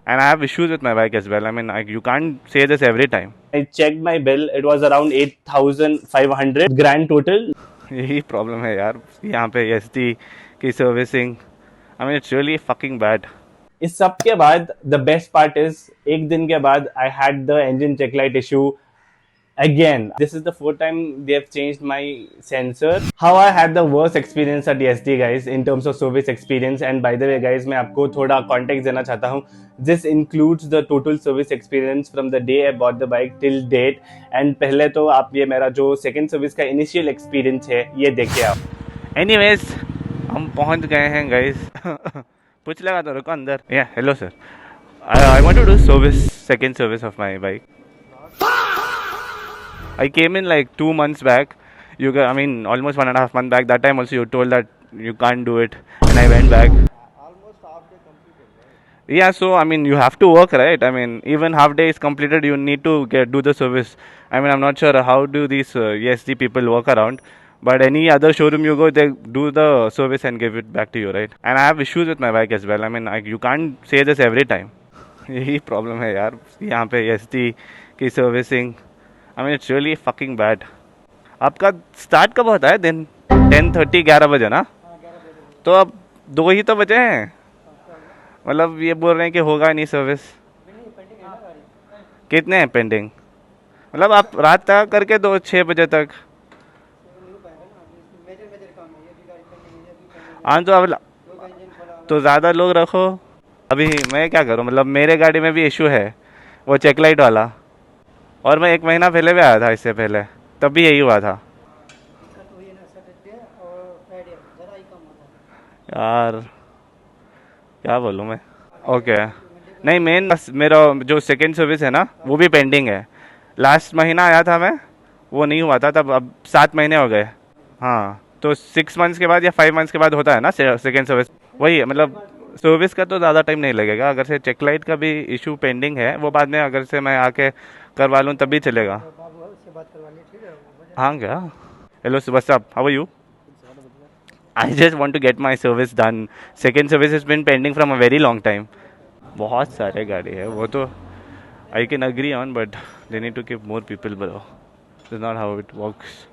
And I have issues with my bike as well. I mean, you can't say this every time. I checked my bill. It was around 8,500 grand total. यही problem है यार यहाँ पे ST की servicing. I mean it's really fucking bad. इस सब के बाद द बेस्ट पार्ट इज एक दिन के बाद I had the engine check light issue again. This is the fourth time they have changed my sensor. How I had the worst experience at SD guys in terms of service experience. And by the way guys, मैं आपको थोड़ा context देना चाहता हूँ. This includes the total service experience from the day I bought the bike till date. And पहले तो आप ये मेरा जो second service का initial experience है ये देखिए आप. एनीवेज हम पहुंच गए हैं गाइस. पूछ लगा तो रुको अंदर. या hello sir. I want to do service second service of my bike. I came in like 2 months back. I mean, almost 1.5 months back. That time also you told that you can't do it, and I went back. Yeah, so I mean, you have to work, right? I mean, even half day is completed, you need to do the service. I mean, I'm not sure how do these ESG people work around, but any other showroom you go, they do the service and give it back to you, right? And I have issues with my bike as well. I mean, you can't say this every time. यही problem है यार यहाँ पे ST की servicing. I mean it's really fucking bad. आपका start कब होता है दिन? 10:30 11 बजे ना? तो अब 2 ही तो बजे हैं. मतलब ये बोल रहे हैं कि होगा नहीं सर्विस. कितने हैं पेंडिंग? मतलब आप रात तक करके दो 6 बजे तक. हाँ तो अब तो ज़्यादा लोग रखो. अभी मैं क्या करूँ? मतलब मेरे गाड़ी में भी इशू है वो चेक लाइट वाला. और मैं 1 महीना पहले भी आया था इससे पहले, तब भी यही हुआ था यार. क्या बोलूँ मैं. ओके. नहीं मेन मेरा जो सेकंड सर्विस है ना वो भी पेंडिंग है. लास्ट महीना आया था मैं, वो नहीं हुआ था तब. अब 7 महीने हो गए. हाँ तो 6 मंथ्स के बाद या 5 मंथ्स के बाद होता है ना सेकंड सर्विस. वही है मतलब सर्विस का तो ज़्यादा टाइम नहीं लगेगा. अगर से चेक लाइट का भी इशू पेंडिंग है वो बाद में अगर से मैं आके करवा लूँ तभी चलेगा. हाँ क्या. Hello what's up, how are you? I just want to get my service done. Second service has been pending from a very long time. बहुत सारे गाड़ी है वो तो I can agree on, but they need to keep more people, bro. That's not how it works.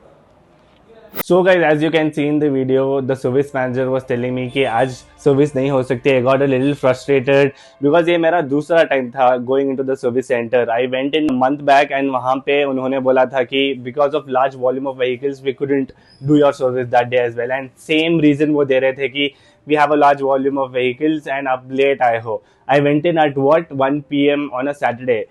So guys, as you can see in the video, the service manager was telling me कि आज service नहीं हो सकती. I got a little frustrated because ये मेरा दूसरा time था going into the service center. I went in a month back and वहाँ पे उन्होंने बोला था कि because of large volume of vehicles we couldn't do your service that day as well. And same reason वो दे रहे थे कि we have a large volume of vehicles and आप late आए हो. I went in at what 1 p.m. on a Saturday.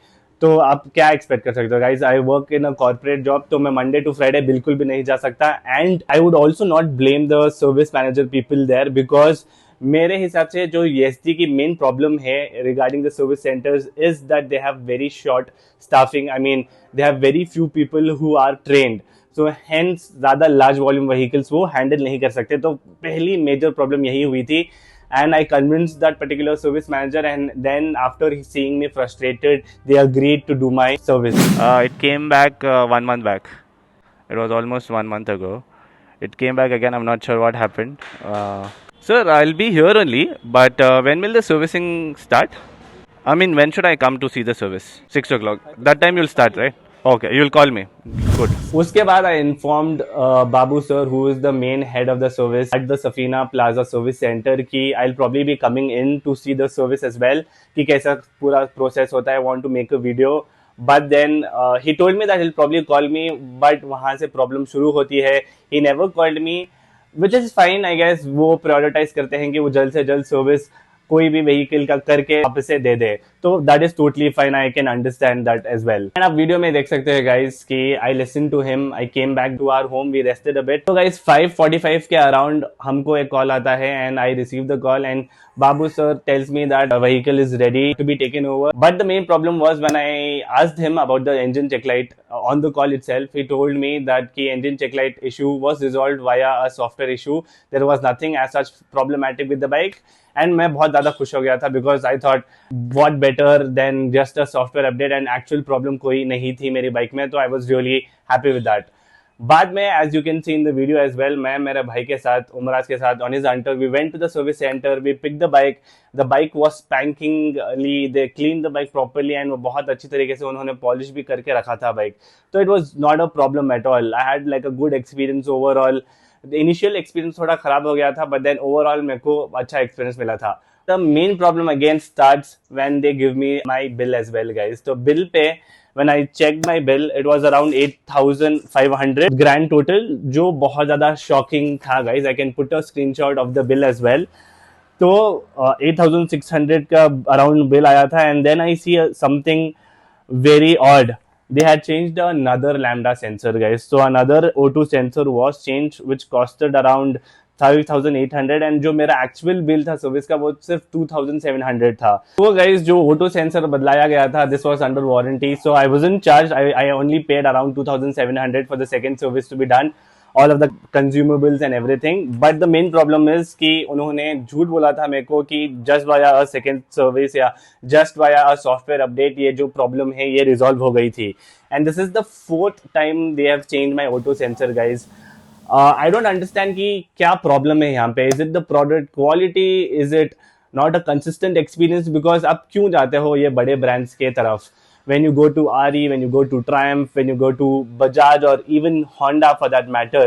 तो आप क्या एक्सपेक्ट कर सकते हो guys. I work in a corporate job, तो मैं मंडे टू फ्राइडे बिल्कुल भी नहीं जा सकता. And I would also not blame the service manager people there because मेरे हिसाब से जो ईएसडी की मेन प्रॉब्लम है regarding the service centres is that they have very short staffing. I mean they have very few people who are trained. So hence ज़्यादा large volume vehicles वो handle नहीं कर सकते. तो पहली मेजर प्रॉब्लम यही हुई थी. And I convinced that particular service manager, and then after seeing me frustrated, they agreed to do my service. It came back 1 month back. It was almost 1 month ago. It came back again. I'm not sure what happened. Sir, I'll be here only, but when will the servicing start? I mean, when should I come to see the service? 6 o'clock. That time you'll start, right? Okay, you'll call me. Good. उसके बाद I informed Babu sir, who is the main head of the service at the Safina Plaza Service Center, कि I'll probably be coming in to see the service as well, कि कैसा पूरा process होता है. I want to make a video. But then he told me that he'll probably call me, but वहाँ से problem शुरू होती है. He never called me, which is fine, I guess. वो prioritize करते हैं कि वो जल्द से जल्द सर्विस कोई भी व्हीकल का करके वापस से दे दे. तो that is totally fine. I can understand that as well. And आप वीडियो में देख सकते हैं गाइस कि I listen to him. I came back to our home. We rested a bit. तो गाइस 5:45 के अराउंड हमको एक कॉल आता है and I receive the call and Babu sir tells me that a vehicle is ready to be taken over. But the main problem was when I asked him about the engine check light on the call itself. He told me that the engine check light issue was resolved via a software issue. There was nothing as such problematic with the bike. And मैं बहुत ज़्यादा खुश हो गया था because I thought what better than just a software update. And actual problem कोई नहीं थी मेरी बाइक में. तो I was really happy with that. बाद में as you can see in the video as well, मैं मेरे भाई के साथ उमराज के साथ ऑन हिज अंटर we went to the service centre, we pick the bike was spankingly, they clean the bike properly and वो बहुत अच्छी तरीके से उन्होंने पॉलिश भी करके रखा था बाइक. तो it was not a problem at all. I had like a good experience overall. Initial experience थोड़ा खराब हो गया था बट देन ओवरऑल मेरे को अच्छा एक्सपीरियंस मिला था. The main problem again starts when they give me my bill as well guys. तो बिल पे when I checked my bill it was around 8,500 grand total, जो बहुत ज़्यादा shocking था guys. I can put a screenshot of the bill as well. तो 8,600 का around bill आया था and then I see something very odd. They had changed another lambda sensor guys. So another O2 sensor was changed which costed around 5,800 and जो मेरा actual bill था service का वो सिर्फ 2,700 था. तो गाइस जो O2 सेंसर बदलाया गया था this was under warranty, so I wasn't charge. I only paid around 2,700 for the second service to be done, all of the consumables and everything. But the main problem is कि उन्होंने झूठ बोला था मेरे को कि just via a second service या just via a software update ये जो problem है ये resolve हो गई थी. And this is the fourth time they have changed my auto sensor guys. I don't understand कि क्या problem है यहाँ पे. Is it the product quality? Is it not a consistent experience? Because आप क्यों जाते हो ये बड़े brands के तरफ? When you go to RE, when you go to Triumph, when you go to Bajaj or even Honda for that matter,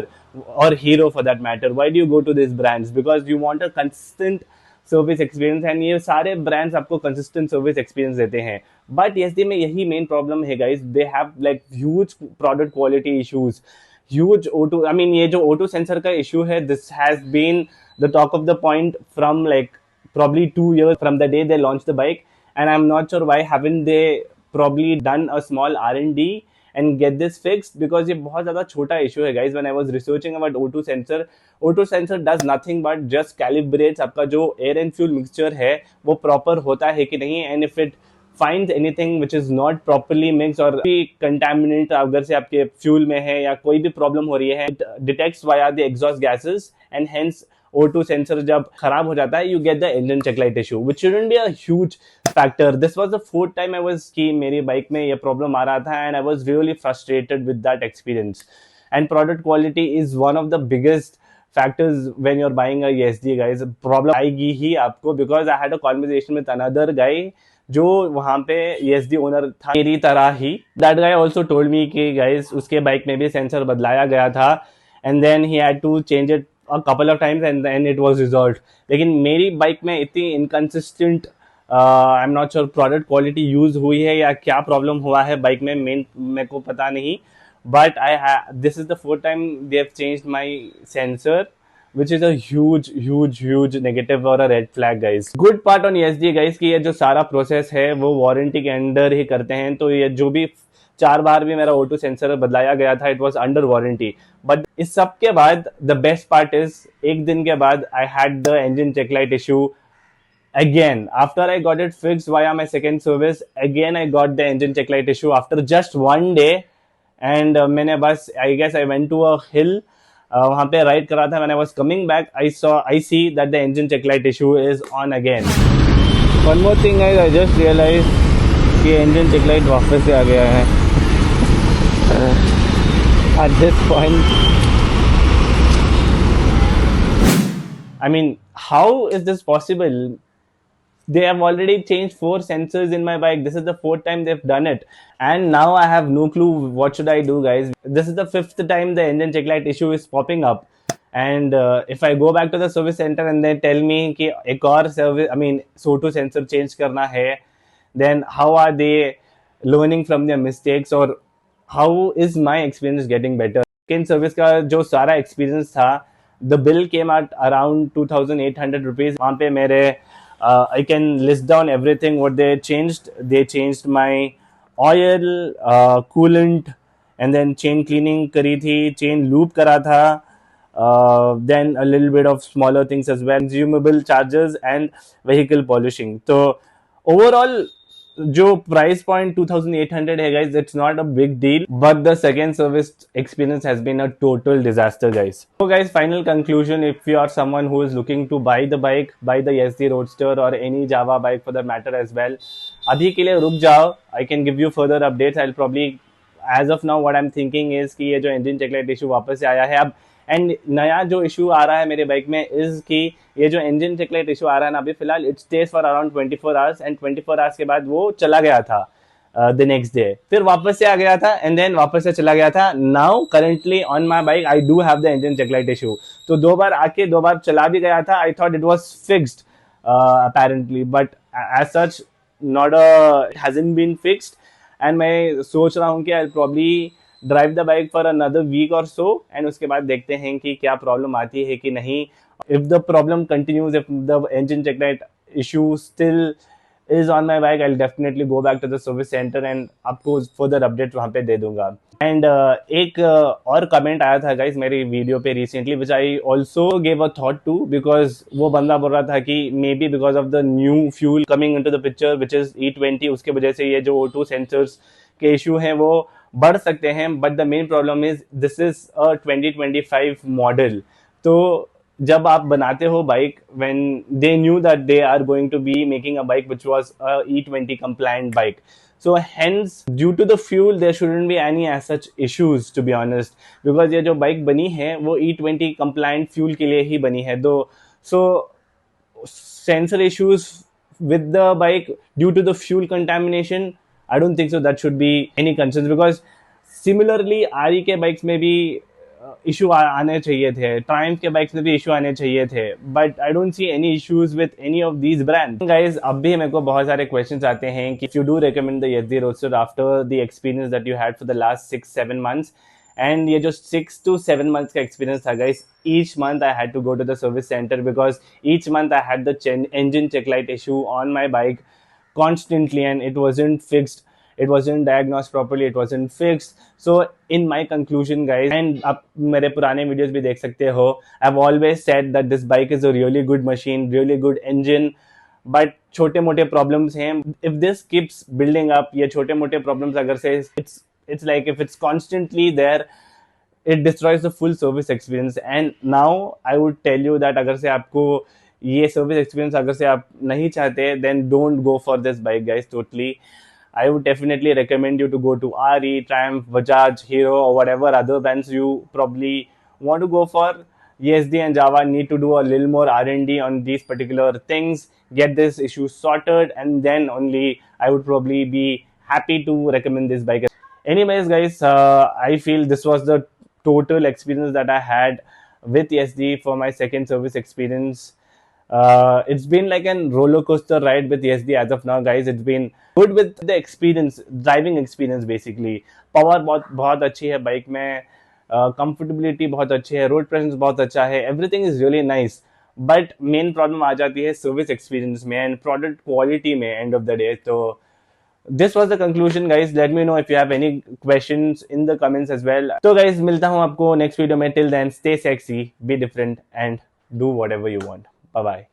or Hero for that matter, why do you go to these brands? Because you want a consistent service experience and ये सारे brands आपको consistent service experience देते हैं. But yes, में यही main problem है guys. They have like huge product quality issues, huge O2. I mean ये जो O2 sensor का issue है, this has been the talk of the point from like probably 2 years from the day they launched the bike, and I'm not sure why haven't they probably done a small R&D and get this fixed, because ये बहुत ज़्यादा छोटा issue है guys. When I was researching about O2 sensor does nothing but just calibrates आपका जो air and fuel mixture है वो proper होता है कि नहीं, and if it finds anything which is not properly mixed और भी contaminant अगर से आपके fuel में है या कोई भी problem हो रही है, it detects via the exhaust gases and hence O2 sensor जब खराब हो जाता है you get the engine check light issue, which shouldn't be a huge factor. This was the fourth time I was कि मेरी बाइक में ये problem आ रहा था and I was really frustrated with that experience. And product quality is one of the biggest factors when you're buying a ESG guys. Problem आएगी ही आपको, because I had a conversation with another guy जो वहाँ पे ESD owner था मेरी तरह ही. That guy also told me कि guys उसके बाइक में भी सेंसर बदलाया गया था and then he had to change it a couple of times and then it was resolved. लेकिन मेरी बाइक में इतनी inconsistent I am not sure product quality use हुई है या क्या प्रॉब्लम हुआ है बाइक में, मेरे को पता नहीं. But this is the fourth time they have changed my sensor, which is a huge negative और a red flag guys. Good part on ESG guys कि ये जो सारा प्रोसेस है वो वारंटी के अंडर ही करते हैं. तो ये जो भी 4 बार भी मेरा O2 सेंसर बदलाया गया था it was under warranty. But इस सब के बाद द बेस्ट पार्ट इज एक दिन के बाद I had the engine check light issue again. After I got it fixed via my second service, again I got the engine check light issue after just one day. And मैंने बस I guess I went to a hill, वहाँ पे ride करा था. When I was coming back, I see that the engine check light issue is on again. One more thing guys, I just realized कि engine check light वापस से आ गया है. At this point, I mean, how is this possible? They have already changed 4 sensors in my bike. This is the 4th time they've done it. And now I have no clue what should I do guys. This is the 5th time the engine check light issue is popping up. And if I go back to the service center and they tell me कि एक और service, I mean, O2 sensor change करना है, then how are they learning from their mistakes or how is my experience getting better? Second service का जो सारा experience था, the bill came at around 2,800 rupees. वहाँ पे मेरे I can list down everything what they changed. They changed my oil, coolant, and then chain cleaning करी थी, chain loop करा था, then a little bit of smaller things as well, consumable charges and vehicle polishing. तो overall जो price point 2,800 है guys, it's not a big deal, but the second service experience has been a total disaster guys. So guys, final conclusion, if you are someone who is looking to buy the bike, buy the ESD Roadster or any Java bike for that matter as well, अभी के लिए रुक जाओ. I can give you further updates. As of now what I am thinking is कि ये जो engine check light issue वापस से आया है अब, एंड नया जो इशू आ रहा है मेरे बाइक में इज कि ये जो इंजन चेकलाइट इशू आ रहा है ना अभी फिलहाल, it stage for around 24 hours, and 24 hours के बाद वो चला गया था द नेक्स्ट डे, फिर वापस से आ गया था एंड देन वापस से चला गया था. Now currently on my bike I do have the engine check light issue. तो 2 बार आके 2 बार चला भी गया था. I thought it was fixed apparently, but as such not it hasn't been fixed, and मैं सोच रहा हूँ कि I'll probably drive the bike for another week or so, and उसके बाद देखते हैं कि क्या प्रॉब्लम आती है कि नहीं. If the problem continues, if the engine check light issue still is on my bike, I'll definitely go back to the service center and आपको further update वहाँ पे दे दूंगा. एंड एक और कमेंट आया था गाइज मेरी वीडियो पे recently which I also gave a thought to, because वो बंदा बोल रहा था कि maybe because of the new fuel coming into the picture which is E20, उसके वजह से ये जो O2 सेंसर्स के इशू हैं वो बढ़ सकते हैं. But the main problem is this is a 2025 model. तो जब आप बनाते हो bike, when they knew that they are going to be making a bike which was a E20 compliant bike, so hence due to the fuel there shouldn't be any as such issues, to be honest, because ये जो bike बनी है वो E20 compliant fuel के लिए ही बनी है. दो so sensor issues with the bike due to the fuel contamination, I don't think so that should be any concerns, because similarly RE के बाइक्स में भी इशू आने चाहिए थे, ट्रायम्फ के बाइक्स में भी इशू आने चाहिए थे, but I don't see any issues with any of these brand. Guys अब भी मेरे को बहुत सारे क्वेश्चंस आते हैं कि you do recommend the YZD roadster after the experience that you had for the last 6-7 months. And ये जो 6 to 7 months का एक्सपीरियंस था guys, each month I had to go to the service centre because each month I had the engine check light issue on my bike constantly and it wasn't fixed, it wasn't diagnosed properly, it wasn't fixed. So in my conclusion guys, and आप मेरे पुराने videos भी देख सकते हो, I've always said that this bike is a really good machine, really good engine, but छोटे मोटे problems हैं. if this keeps building up, ये छोटे मोटे प्रॉब्लम्स अगर से it's like if it's constantly there, it destroys the full service experience. And now I would tell you that अगर से आपको ये सर्विस एक्सपीरियंस अगर से आप नहीं चाहते, then don't go for this bike guys, totally. I would definitely recommend you to go to RE, Triumph, Bajaj, Hero, or whatever other brands you probably want to go for. YZD and Java need to do a little more R&D on these particular things, get this issue sorted, and then only I would probably be happy to recommend this bike. Anyways guys, I feel this was the total experience that I had with YZD for my second service experience. It's been like a roller coaster ride with YZD as of now guys. It's been good with the experience, driving experience basically. Power बहुत अच्छी है bike में, comfortability बहुत अच्छी है, road presence बहुत अच्छा है, everything is really nice. But main problem आ जाती है सर्विस एक्सपीरियंस में एंड प्रोडक्ट क्वालिटी में एंड ऑफ द डे. तो this was the conclusion guys. Let me know if you have any questions in the comments as well. तो guys मिलता हूँ आपको next video में. Till then stay sexy, be different and do whatever you want. Bye bye.